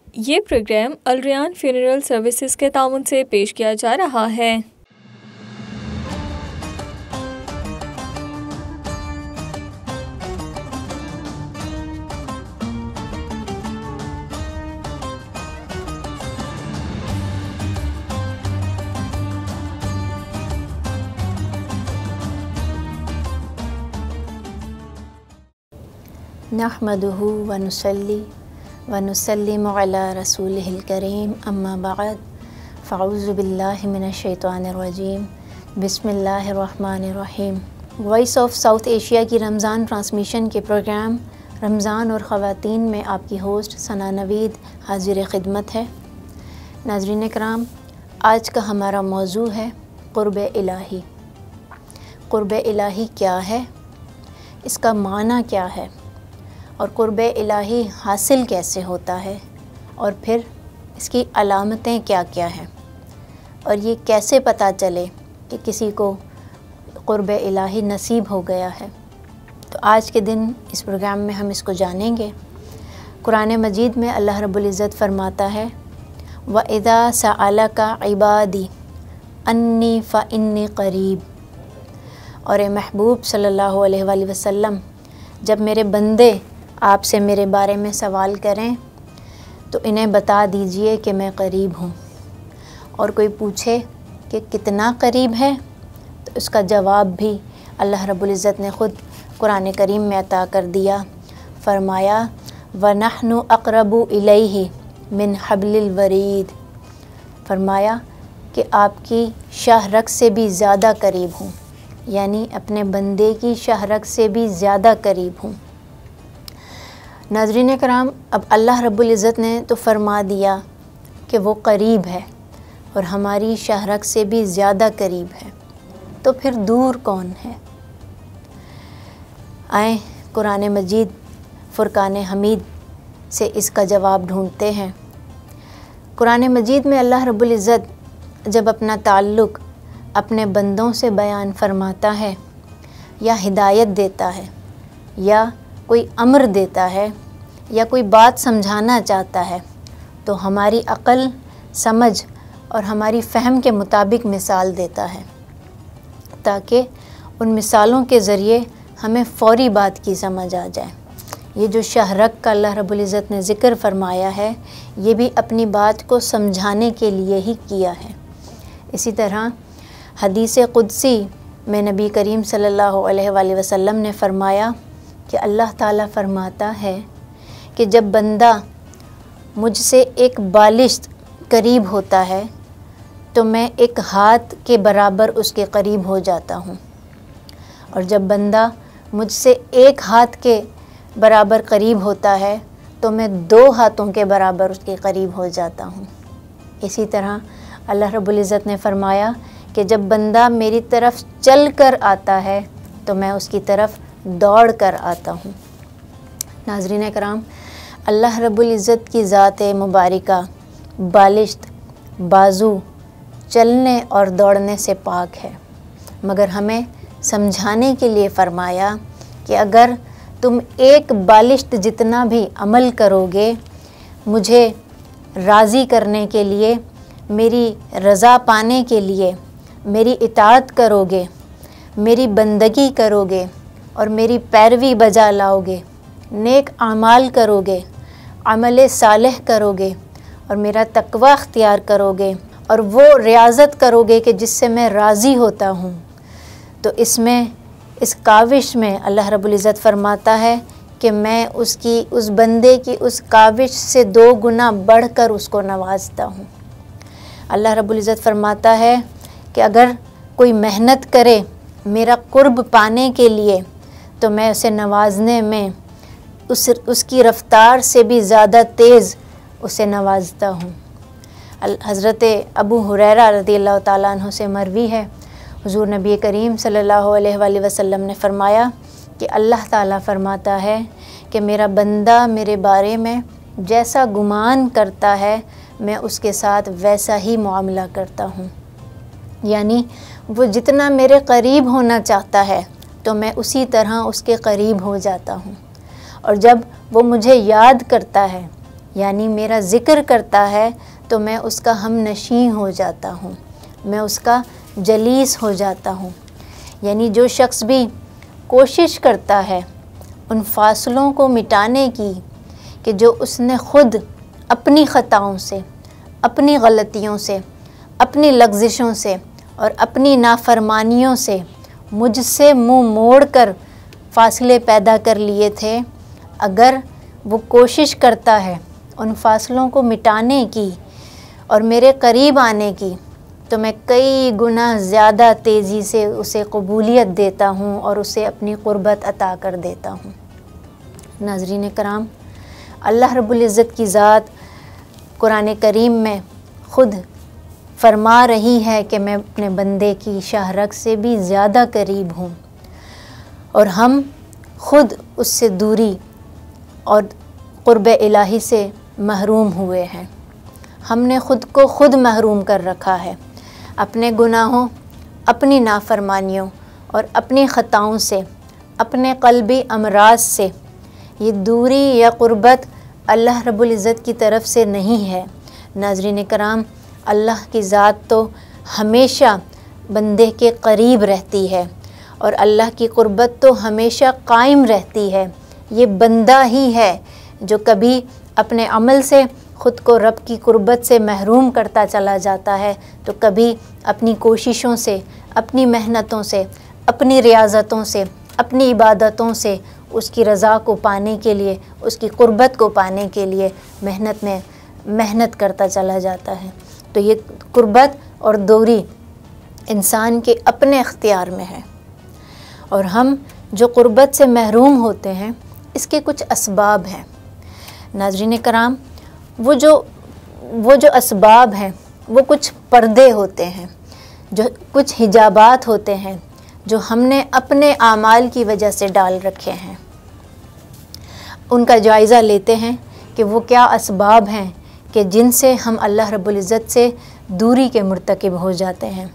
ये प्रोग्राम अल Ryan funeral services के ताउन से पेश किया जा रहा है। नहमदुहु व नुसल्ली व नुसल्लिमु अला रसूलिहिल करीम अम्मा बअद फ़अऊज़ु बिल्लाहि मिनश शैतानिर रजीम बिस्मिल्लाहिर रहमानिर रहीम। वॉइस ऑफ साउथ एशिया की रमज़ान ट्रांसमिशन के प्रोग्राम रमज़ान और ख़वातीन में आपकी होस्ट सना नवीद हाजिर खिदमत है। नाज़रीन कराम, आज का हमारा मौजू है क़ुर्ब इलाही। क़ुर्ब इलाही क्या है, इसका माना क्या है और क़ुर्ब इलाही हासिल कैसे होता है, और फिर इसकी अलामतें क्या क्या हैं, और ये कैसे पता चले कि किसी को क़ुर्ब इलाही नसीब हो गया है। तो आज के दिन इस प्रोग्राम में हम इसको जानेंगे। कुरान मजीद में अल्लाह रब्बुल इज़्ज़त फरमाता है, व इज़ा सअलका इबादी अन्नी फ़इन्नी क़रीब। और महबूब सल्लल्लाहु अलैहि वसल्लम, जब मेरे बंदे आपसे मेरे बारे में सवाल करें तो इन्हें बता दीजिए कि मैं करीब हूँ। और कोई पूछे कि कितना करीब है, तो उसका जवाब भी अल्लाह रब्बुल इज़्ज़त ने ख़ुद कुरान करीम में अता कर दिया। फ़रमाया व नहनु अक़रबु इलैहि मिन हब्लिल वरीद। फ़रमाया कि आपकी शाहरग से भी ज़्यादा करीब हूँ, यानी अपने बंदे की शाहरग से भी ज़्यादा करीब हूँ। नाज़रीन कराम, अब अल्लाह रब्बुल इज़्ज़त ने तो फ़रमा दिया कि वो करीब है और हमारी शाहरग से भी ज़्यादा करीब है, तो फिर दूर कौन है? आए कुरान मजीद फ़ुरक़ान हमीद से इसका जवाब ढूंढते हैं। कुरान मजीद में अल्लाह रब्बुल इज़्ज़त जब अपना ताल्लुक़ अपने बंदों से बयान फरमाता है या हिदायत देता है या कोई अम्र देता है या कोई बात समझाना चाहता है, तो हमारी अक़ल, समझ और हमारी फ़हम के मुताबिक मिसाल देता है, ताकि उन मिसालों के ज़रिए हमें फ़ौरी बात की समझ आ जाए। ये जो शाहरग का अल्लाह रब्बुल इज़्ज़त ने ज़िक्र फ़रमाया है, ये भी अपनी बात को समझाने के लिए ही किया है। इसी तरह हदीस क़ुदसी में नबी करीम सल्लल्लाहु अलैहि वसल्लम ने फ़रमाया कि अल्लाह ताला फ़रमाता है कि जब बंदा मुझसे एक बालिश्त करीब होता है तो मैं एक हाथ के बराबर उसके करीब हो जाता हूँ, और जब बंदा मुझसे एक हाथ के बराबर करीब होता है तो मैं 2 हाथों के बराबर उसके करीब हो जाता हूँ। इसी तरह अल्लाह रब्बुल इज़्ज़त ने फ़रमाया कि जब बंदा मेरी तरफ़ चल कर आता है तो मैं उसकी तरफ़ दौड़ कर आता हूँ। नाज़रीन कराम, अल्लाह रब्बुल इज़्ज़त की ज़ात मुबारिका बालिश्त, बाजू, चलने और दौड़ने से पाक है, मगर हमें समझाने के लिए फ़रमाया कि अगर तुम एक बालिश्त जितना भी अमल करोगे, मुझे राज़ी करने के लिए, मेरी रज़ा पाने के लिए मेरी इताअत करोगे, मेरी बंदगी करोगे और मेरी पैरवी बजा लाओगे, नेक आमाल करोगे, अमल सालेह करोगे और मेरा तक़वा अख्तियार करोगे और वो रियाज़त करोगे कि जिससे मैं राज़ी होता हूँ, तो इसमें, इस काविश में अल्लाह रब्बुल इज़्ज़त फ़रमाता है कि मैं उसकी, उस बंदे की उस काविश से 2 गुना बढ़कर उसको नवाजता हूँ। अल्लाह रब्बुल इज़्ज़त फ़रमाता है कि अगर कोई मेहनत करे मेरा कुर्ब पाने के लिए, तो मैं उसे नवाजने में उसकी रफ़्तार से भी ज़्यादा तेज़ उसे नवाजता हूँ। हज़रत अबू हुरैरा रज़ियल्लाहु ताला अन्हु से मरवी है, हुज़ूर नबी करीम सल्लल्लाहु अलैहि वसल्लम ने फ़रमाया कि अल्लाह ताला फ़रमाता है कि मेरा बंदा मेरे बारे में जैसा गुमान करता है, मैं उसके साथ वैसा ही मुआमला करता हूँ। यानी वो जितना मेरे करीब होना चाहता है तो मैं उसी तरह उसके करीब हो जाता हूँ, और जब वो मुझे याद करता है यानी मेरा ज़िक्र करता है तो मैं उसका हमनशी हो जाता हूँ, मैं उसका जलीस हो जाता हूँ। यानी जो शख्स भी कोशिश करता है उन फासलों को मिटाने की कि जो उसने ख़ुद अपनी ख़ताओं से, अपनी गलतियों से, अपनी लग़ज़िशों से और अपनी नाफरमानियों से मुझसे मुँह मोड़ कर फ़ासले पैदा कर लिए थे, अगर वो कोशिश करता है उन फासलों को मिटाने की और मेरे करीब आने की, तो मैं कई गुना ज़्यादा तेज़ी से उसे कबूलियत देता हूँ और उसे अपनी क़ुर्बत अता कर देता हूँ। नाज़रीन कराम, अल्लाह रब्बुल इज़्ज़त की ज़ात कुरान करीम में ख़ुद फरमा रही है कि मैं अपने बंदे की शाहरग से भी ज़्यादा करीब हूँ और हम ख़ुद उससे दूरी और क़ुर्ब इलाही से महरूम हुए हैं। हमने ख़ुद को ख़ुद महरूम कर रखा है अपने गुनाहों, अपनी नाफरमानियों और अपनी ख़ताओं से, अपने क़ल्बी अमराज से। ये दूरी या क़ुर्बत अल्लाह रब्बुल इज़्ज़त की तरफ़ से नहीं है। नाज़रीन कराम, अल्लाह की ज़ात तो हमेशा बंदे के करीब रहती है और अल्लाह की क़ुर्बत तो हमेशा कायम रहती है। ये बंदा ही है जो कभी अपने अमल से ख़ुद को रब की क़ुर्बत से महरूम करता चला जाता है, तो कभी अपनी कोशिशों से, अपनी मेहनतों से, अपनी रियाज़तों से, अपनी इबादतों से उसकी रज़ा को पाने के लिए, उसकी क़ुर्बत को पाने के लिए मेहनत करता चला जाता है। तो ये क़ुर्बत और दूरी इंसान के अपने इख्तियार में है। और हम जो क़ुर्बत से महरूम होते हैं, इसके कुछ असबाब हैं। नाज़रीन कराम, वो जो असबाब हैं वो कुछ पर्दे होते हैं, जो कुछ हिजाबात होते हैं जो हमने अपने आमाल की वजह से डाल रखे हैं। उनका जायज़ा लेते हैं कि वो क्या असबाब हैं कि जिनसे हम अल्लाह रब्बुल इज़्ज़त से दूरी के मुर्तकिब हो जाते हैं।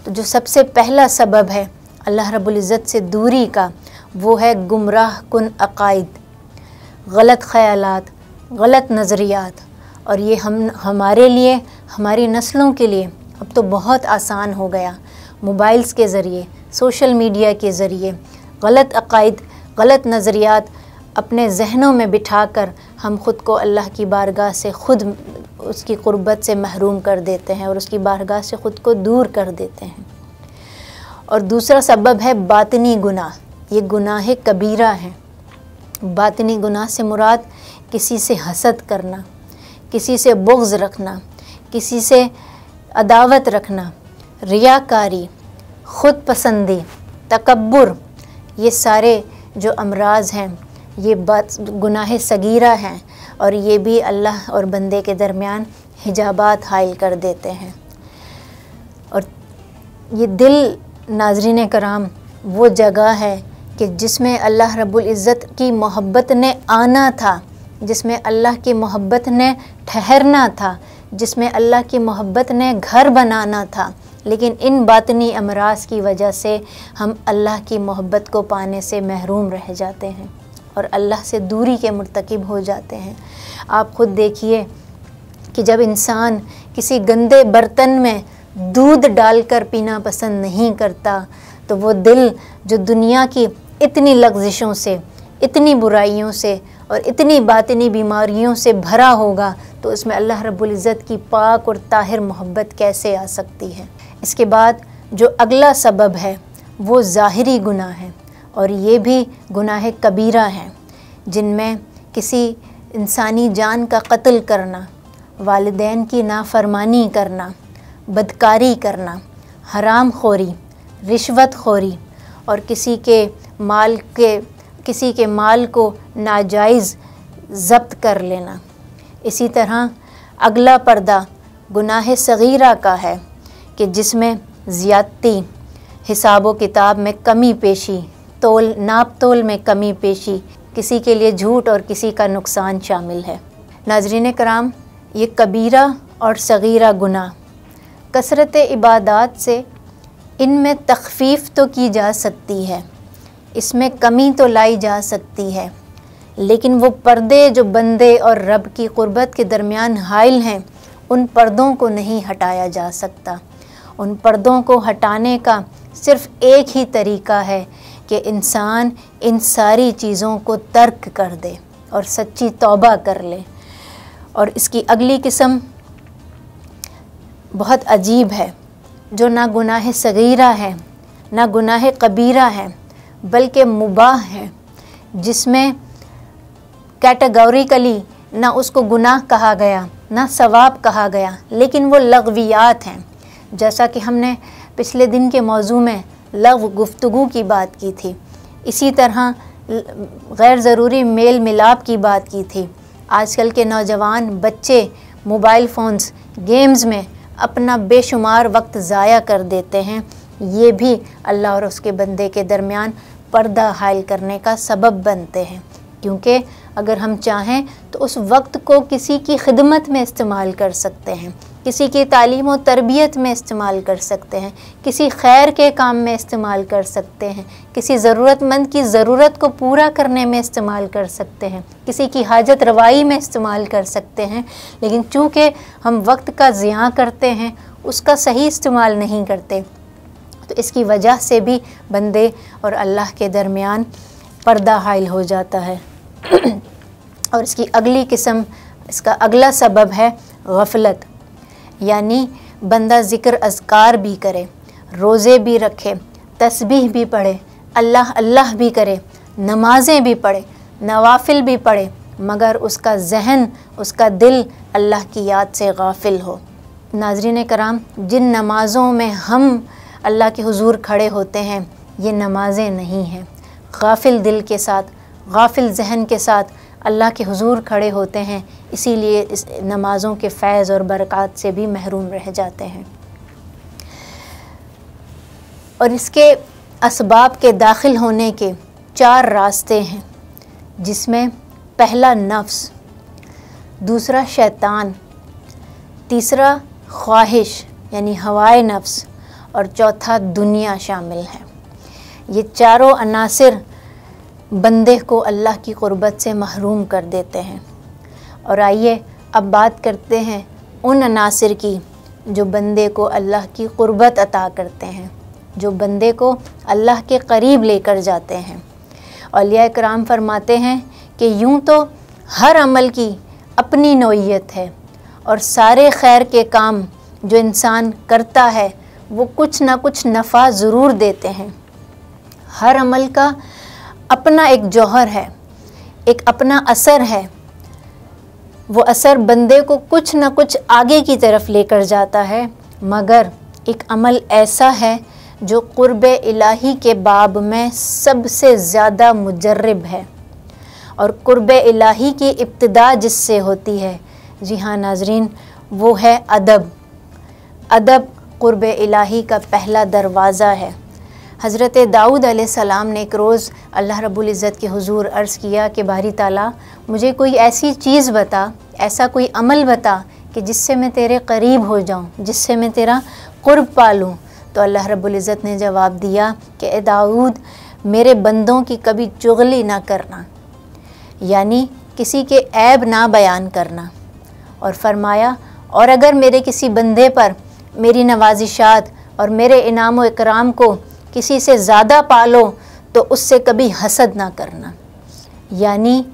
तो जो सबसे पहला सबब है अल्लाह रब्बुल इज़्ज़त से दूरी का, वो है गुमराह कुन अक़ाइद, गलत ख़यालात, गलत नज़रियात। और ये हमारे लिए, हमारी नस्लों के लिए अब तो बहुत आसान हो गया। मोबाइल्स के ज़रिए, सोशल मीडिया के ज़रिए गलत अक़ाइद, गलत नज़रियात अपने जहनों में बिठाकर हम ख़ुद को अल्लाह की बारगाह से ख़ुद उसकी क़ुर्बत से महरूम कर देते हैं और उसकी बारगाह से ख़ुद को दूर कर देते हैं। और दूसरा सबब है बातिनी गुनाह। ये गुनाह कबीरा हैं। बातिनी गुनाह से मुराद किसी से हसद करना, किसी से बुग़्ज़ रखना, किसी से अदावत रखना, रियाकारी, ख़ुद पसंदी, तकब्बुर। ये सारे जो अमराज़ हैं ये गुनाह सगीरा हैं और ये भी अल्लाह और बंदे के दरमियान हिजाबात हाइल कर देते हैं। और ये दिल, नाज़रीन कराम, वो जगह है कि जिसमें अल्लाह रब्बुल इज़्ज़त की मोहब्बत ने आना था, जिसमें अल्लाह की मोहब्बत ने ठहरना था, जिसमें अल्लाह की मोहब्बत ने घर बनाना था। लेकिन इन बातनी अमराज की वजह से हम अल्लाह की मोहब्बत को पाने से महरूम रह जाते हैं और अल्लाह से दूरी के मुर्तकिब हो जाते हैं। आप ख़ुद देखिए कि जब इंसान किसी गंदे बर्तन में दूध डालकर पीना पसंद नहीं करता, तो वो दिल जो दुनिया की इतनी लग़ज़िशों से, इतनी बुराइयों से और इतनी बातिनी बीमारियों से भरा होगा, तो उसमें अल्लाह रब्बुल इज़्ज़त की पाक और ताहिर मोहब्बत कैसे आ सकती है। इसके बाद जो अगला सबब है वो ज़ाहिरी गुनाह है और ये भी गुनाह कबीरा हैं, जिनमें किसी इंसानी जान का कत्ल करना, वालिदैन की नाफरमानी करना, बदकारी करना, हराम खोरी, रिश्वत खोरी और किसी के माल को नाजायज़ ज़ब्त कर लेना। इसी तरह अगला पर्दा गुनाह सगीरा का है कि जिसमें ज़ियादती, हिसाब किताब में कमी पेशी, नाप तोल में कमी पेशी, किसी के लिए झूठ और किसी का नुकसान शामिल है। नाज़रीन कराम, ये कबीरा और सगीरा गुनाह कसरत इबादात से इनमें तख़फ़ीफ़ तो की जा सकती है, इसमें कमी तो लाई जा सकती है, लेकिन वो पर्दे जो बंदे और रब की क़ुर्बत के दरमियान हाइल हैं, उन पर्दों को नहीं हटाया जा सकता। उन पर्दों को हटाने का सिर्फ़ एक ही तरीका है कि इंसान इन सारी चीज़ों को तर्क कर दे और सच्ची तौबा कर ले। और इसकी अगली किस्म बहुत अजीब है, जो ना गुनाह सगीरा है ना गुनाह कबीरा है, बल्कि मुबाह है, जिसमें कैटेगोरिकली ना उसको गुनाह कहा गया ना सवाब कहा गया, लेकिन वो लग़वियात हैं। जैसा कि हमने पिछले दिन के मौजू में लग़व गुफ्तगू की बात की थी, इसी तरह गैर ज़रूरी मेल मिलाप की बात की थी। आजकल के नौजवान बच्चे मोबाइल फ़ोन्स गेम्स में अपना बेशुमार वक्त ज़ाया कर देते हैं। ये भी अल्लाह और उसके बंदे के दरमियान पर्दा हाइल करने का सबब बनते हैं, क्योंकि अगर हम चाहें तो उस वक्त को किसी की खिदमत में इस्तेमाल कर सकते हैं, किसी की तालीम व तरबियत में इस्तेमाल कर सकते हैं, किसी खैर के काम में इस्तेमाल कर सकते हैं, किसी ज़रूरतमंद की ज़रूरत को पूरा करने में इस्तेमाल कर सकते हैं, किसी की हाजत रवाई में इस्तेमाल कर सकते हैं। लेकिन चूँकि हम वक्त का ज़िया करते हैं, उसका सही इस्तेमाल नहीं करते, तो इसकी वजह से भी बंदे और अल्लाह के दरमियान पर्दा हाइल हो जाता है। और इसकी अगली किस्म, इसका अगला सबब है गफलत, यानी बंदा ज़िक्र अज़कार भी करे, रोज़े भी रखे, तस्बीह भी पढ़े, अल्लाह अल्लाह भी करे, नमाज़ें भी पढ़े, नवाफिल भी पढ़े, मगर उसका जहन, उसका दिल अल्लाह की याद से गाफिल हो। नाज़रीन कराम, जिन नमाज़ों में हम अल्लाह के हुजूर खड़े होते हैं, ये नमाज़ें नहीं हैं। गाफिल दिल के साथ, गाफिल जहन के साथ अल्लाह के हुजूर खड़े होते हैं, इसीलिए इस नमाज़ों के फ़ैज़ और बरक़ात से भी महरूम रह जाते हैं। और इसके असबाब के दाखिल होने के 4 रास्ते हैं, जिसमें पहला नफ्स, दूसरा शैतान, तीसरा ख्वाहिश यानी हवाए नफ्स, और चौथा दुनिया शामिल है। ये चारों अनासिर बंदे को अल्लाह की क़ुर्बत से महरूम कर देते हैं। और आइए अब बात करते हैं उन अनासिर की जो बंदे को अल्लाह की क़ुर्बत अता करते हैं, जो बंदे को अल्लाह के करीब लेकर जाते हैं। औलिया इकराम फरमाते हैं कि यूँ तो हर अमल की अपनी नौइयत है, और सारे खैर के काम जो इंसान करता है वो कुछ ना कुछ नफ़ा ज़रूर देते हैं। हर अमल का अपना एक जौहर है, एक अपना असर है। वो असर बंदे को कुछ ना कुछ आगे की तरफ लेकर जाता है, मगर एक अमल ऐसा है जो क़ुर्ब इलाही के बाब में सबसे ज़्यादा मुजर्रिब है। और क़ुर्ब इलाही की इब्तिदा जिससे होती है, जी हाँ नाज़रीन, वो है अदब। अदब क़ुर्ब इलाही का पहला दरवाज़ा है। हज़रत दाऊद अलैहिस्सलाम ने एक रोज़ अल्लाह रब्बुल इज़्ज़त के हुज़ूर अर्ज़ किया कि बारी ताला, मुझे कोई ऐसी चीज़ बता, ऐसा कोई अमल बता कि जिससे मैं तेरे करीब हो जाऊँ, जिससे मैं तेरा क़ुर्ब पालूँ। तो अल्लाह रब्बुल इज़्ज़त ने जवाब दिया कि ए दाऊद, मेरे बंदों की कभी चुगली ना करना, यानी किसी के ऐब ना बयान करना। और फरमाया, और अगर मेरे किसी बंदे पर मेरी नवाजिशात और मेरे इनाम व इकराम को किसी से ज़्यादा पालो तो उससे कभी हसद ना करना, यानी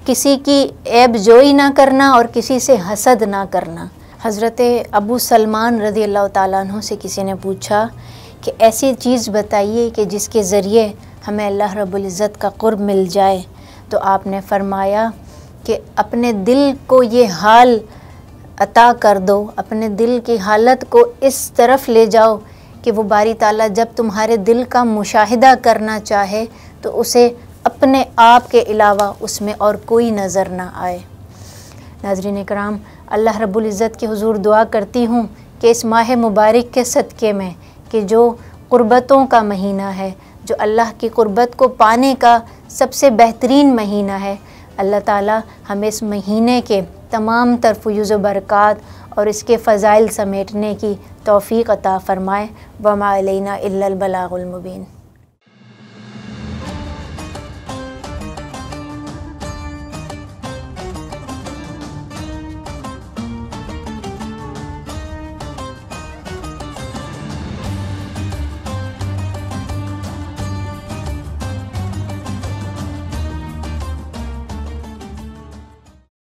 किसी की ऐब जोई ना करना और किसी से हसद ना करना। हज़रत अबू सलमान रज़ी अल्लाह ताला अन्हु से किसी ने पूछा कि ऐसी चीज़ बताइए कि जिसके ज़रिए हमें अल्लाह रब्बुल इज़्ज़त का क़ुर्ब मिल जाए। तो आपने फ़रमाया कि अपने दिल को ये हाल अता कर दो, अपने दिल की हालत को इस तरफ ले जाओ कि वो बारी ताला जब तुम्हारे दिल का मुशाहिदा करना चाहे तो उसे अपने आप के अलावा उसमें और कोई नज़र ना आए। नाज़रीन इकराम, अल्लाह रब्बुल इज़्ज़त के हुज़ूर दुआ करती हूँ कि इस माह मुबारक के सदक़े में, कि जो क़ुर्बतों का महीना है, जो अल्लाह की क़ुर्बत को पाने का सबसे बेहतरीन महीना है, अल्लाह ताला हमें इस महीने के तमाम तर फ़यूज़ व बरक़ात और इसके फ़ज़ाइल समेटने की तौफ़ीक़ अता फ़रमाए। वमा अलैना इल्लल बलागुल मुबीन।